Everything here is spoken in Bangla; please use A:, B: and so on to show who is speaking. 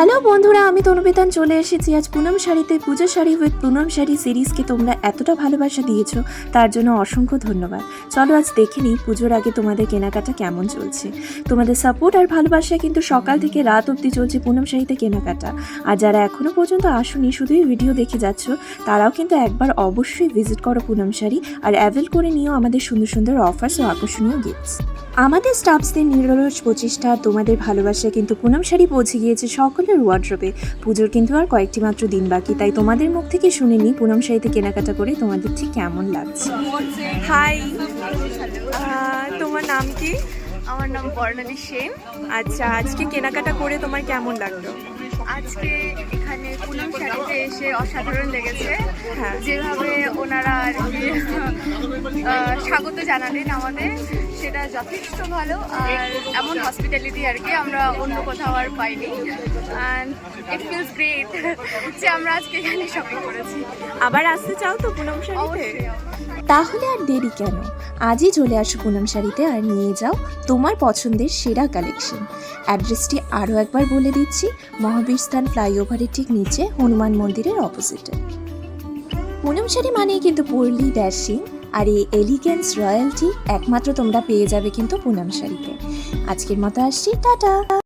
A: হ্যালো বন্ধুরা, আমি তনুবেতান চলে এসেছি আজ পুনম শাড়িতে। পুজো শাড়ি উইথ পুনম শাড়ি সিরিজকে তোমরা এতটা ভালোবাসা দিয়েছো, তার জন্য অসংখ্য ধন্যবাদ। চলো আজ দেখে নিই পুজোর আগে তোমাদের কেনাকাটা কেমন চলছে। তোমাদের সাপোর্ট আর ভালোবাসা কিন্তু সকাল থেকে রাত অবধি চলছে পুনম শাড়িতে কেনাকাটা। আর যারা এখনও পর্যন্ত আসুনি, শুধুই ভিডিও দেখে যাচ্ছ, তারাও কিন্তু একবার অবশ্যই ভিজিট করো পুনম শাড়ি আর অ্যাভেল করে নিও আমাদের সুন্দর সুন্দর অফার্স ও আকর্ষণীয় গিফটস। আমাদের স্টাফসদের নিরলস প্রচেষ্টা, তোমাদের ভালোবাসা কিন্তু পুনম শাড়ি পৌঁছে গিয়েছে সকলের ওয়ার্ড্রোবে। পুজোর কিন্তু আর কয়েকটি মাত্র দিন বাকি, তাই তোমাদের মুখ থেকে শুনে নিই পুনম শাড়িতে কেনাকাটা করে তোমাদের ঠিক কেমন লাগছে। হাই, তোমার নাম কি?
B: আমার নাম বর্ণালী সেন।
A: আচ্ছা, আজকে কেনাকাটা করে তোমার কেমন লাগলো?
B: আজকে এখানে পুনম শাড়িতে এসে অসাধারণ লেগেছে।
A: হ্যাঁ।
B: যেভাবে ওনারা আর কি স্বাগত জানালেন আমাদের, সেটা যথেষ্ট ভালো। আর এমন হসপিটালিটি আর কি আমরা অন্য কোথাও আর পাইনি। অ্যান্ড ইট ফিলস গ্রেট যে আমরা আজকে এখানে শপিং করেছি।
A: আবার আসতে চাও তো পুনম শাড়িতে?
B: অবশ্যই।
A: তাহলে আর দেরি কেন, আজই চলে আসো পুনম শাড়িতে আর নিয়ে যাও তোমার পছন্দের সেরা কালেকশন। অ্যাড্রেসটি আরও একবার বলে দিচ্ছি, মহাবীর স্থান ফ্লাইওভারের ঠিক নিচে, হনুমান মন্দিরের অপোজিটে। পুনম শাড়ি মানেই কিন্তু পরলি ড্যাশিং, আর এই এলিগেন্স রয়্যালটি একমাত্র তোমরা পেয়ে যাবে কিন্তু পুনম শাড়িতে। আজকের মতো আসছি, টাটা।